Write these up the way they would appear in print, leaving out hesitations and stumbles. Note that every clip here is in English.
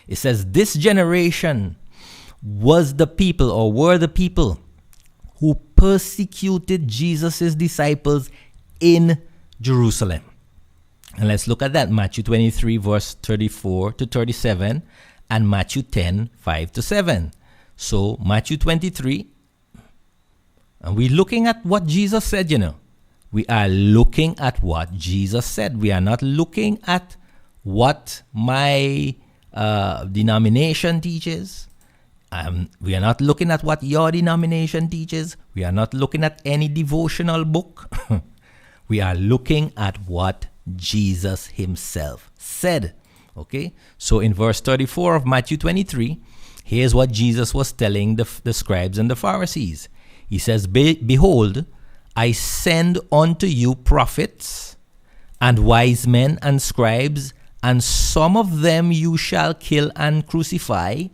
It says, this generation was the people, or were the people, who persecuted Jesus' disciples in Jerusalem. And let's look at that. Matthew 23, verse 34 to 37, and Matthew 10, 5 to 7. So, Matthew 23, and we're looking at what Jesus said, We are looking at what Jesus said. We are not looking at what my denomination teaches. We are not looking at what your denomination teaches. We are not looking at any devotional book. We are looking at what Jesus himself said. Okay? So in verse 34 of Matthew 23, here's what Jesus was telling the scribes and the Pharisees. He says, Behold, I send unto you prophets and wise men and scribes, and some of them you shall kill and crucify,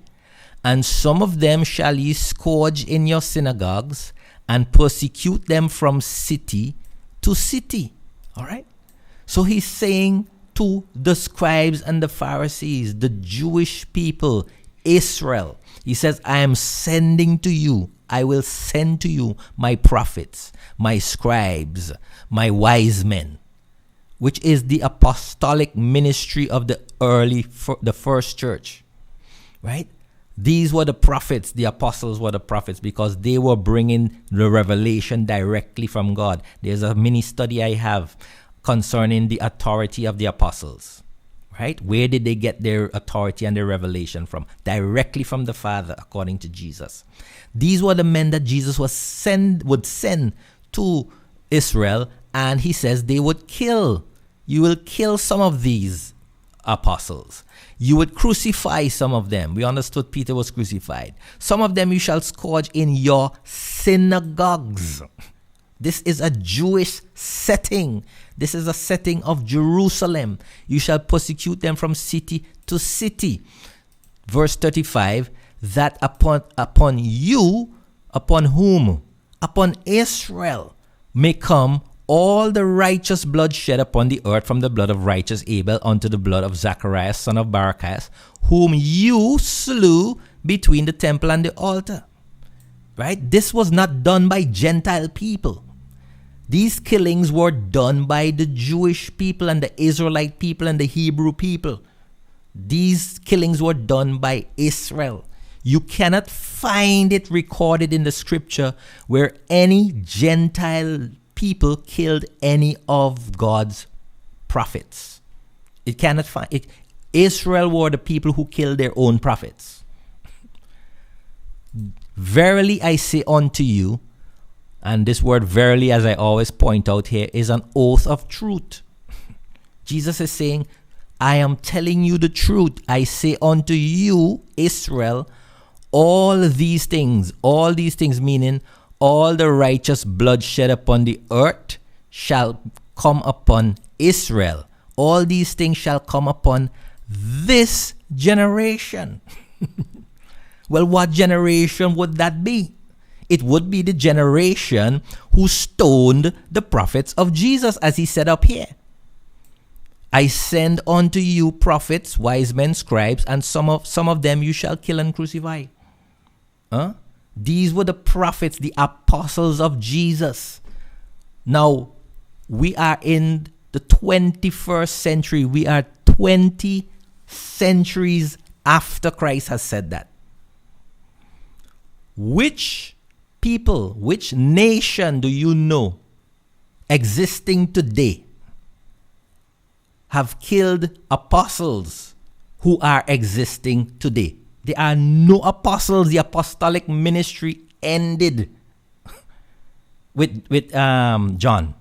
and some of them shall ye scourge in your synagogues, and persecute them from city to city. All right? So he's saying to the scribes and the Pharisees, the Jewish people, Israel, he says, I am sending to you, I will send to you my prophets, my scribes, my wise men, which is the apostolic ministry of the first church, right? These were the prophets, the apostles were the prophets, because they were bringing the revelation directly from God. There's a mini study I have concerning the authority of the apostles, right? Where did they get their authority and their revelation from? Directly from the Father, according to Jesus. These were the men that Jesus would send to Israel, and he says they would kill. You will kill some of these apostles. You would crucify some of them. We understood Peter was crucified. Some of them you shall scourge in your synagogues. This is a Jewish setting. This is a setting of Jerusalem. You shall persecute them from city to city. Verse 35, that upon you, upon whom? Upon Israel may come all the righteous blood shed upon the earth, from the blood of righteous Abel unto the blood of Zacharias, son of Barachias, whom you slew between the temple and the altar. Right? This was not done by Gentile people. These killings were done by the Jewish people and the Israelite people and the Hebrew people. These killings were done by Israel. You cannot find it recorded in the scripture where any Gentile people killed any of God's prophets. It cannot find it. Israel were the people who killed their own prophets. Verily I say unto you, and this word verily, as I always point out here, is an oath of truth. Jesus is saying, I am telling you the truth. I say unto you, Israel, all these things meaning all the righteous blood shed upon the earth shall come upon Israel. All these things shall come upon this generation. Well, what generation would that be? It would be the generation who stoned the prophets of Jesus, as he said up here. I send unto you prophets, wise men, scribes, and some of them you shall kill and crucify. These were the prophets, the apostles of Jesus. Now, we are in the 21st century. We are 20 centuries after Christ has said that. Which people, which nation do you know existing today have killed apostles who are existing today? There are no apostles. The apostolic ministry ended with John,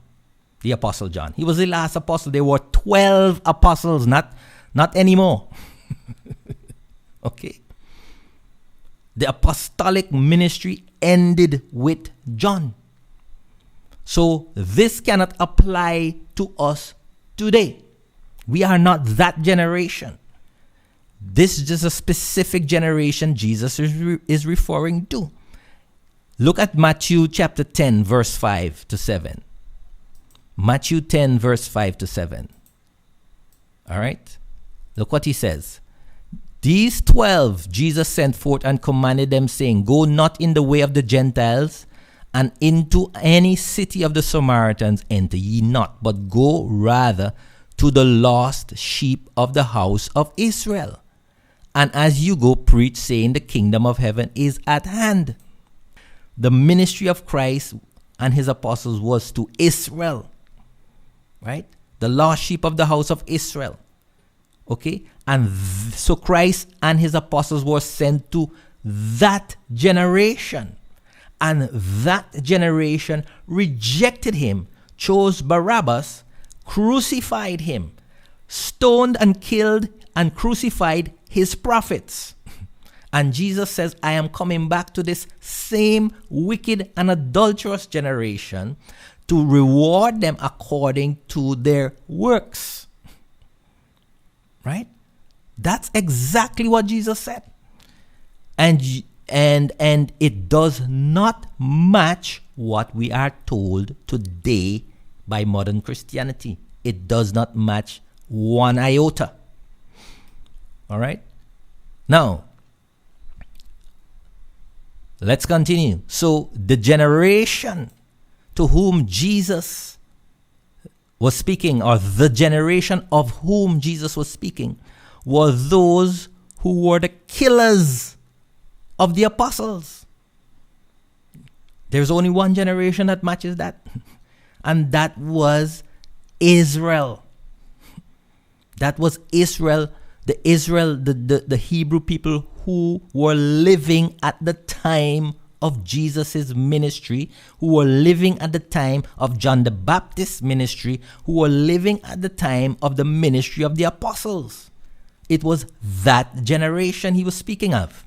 the apostle John. He was the last apostle. There were 12 apostles, not anymore. Okay. The apostolic ministry ended with John. So this cannot apply to us today. We are not that generation. This is just a specific generation Jesus is referring to. Look at Matthew chapter 10, verse 5 to 7. Matthew 10, verse 5 to 7. All right? Look what he says. These 12 Jesus sent forth and commanded them, saying, Go not in the way of the Gentiles, and into any city of the Samaritans enter ye not, but go rather to the lost sheep of the house of Israel. And as you go, preach, saying, The kingdom of heaven is at hand. The ministry of Christ and his apostles was to Israel, right? The lost sheep of the house of Israel. Okay? And so Christ and his apostles were sent to that generation. And that generation rejected him, chose Barabbas, crucified him, stoned and killed and crucified his prophets. And Jesus says, I am coming back to this same wicked and adulterous generation to reward them according to their works. Right? That's exactly what Jesus said. And it does not match what we are told today by modern Christianity. It does not match one iota. All right? Now, let's continue. So, the generation to whom Jesus was speaking, or the generation of whom Jesus was speaking, were those who were the killers of the apostles. There's only one generation that matches that, and that was Israel. That was Israel, the Hebrew people who were living at the time of Jesus' ministry, who were living at the time of John the Baptist's ministry, who were living at the time of the ministry of the apostles. It was that generation he was speaking of.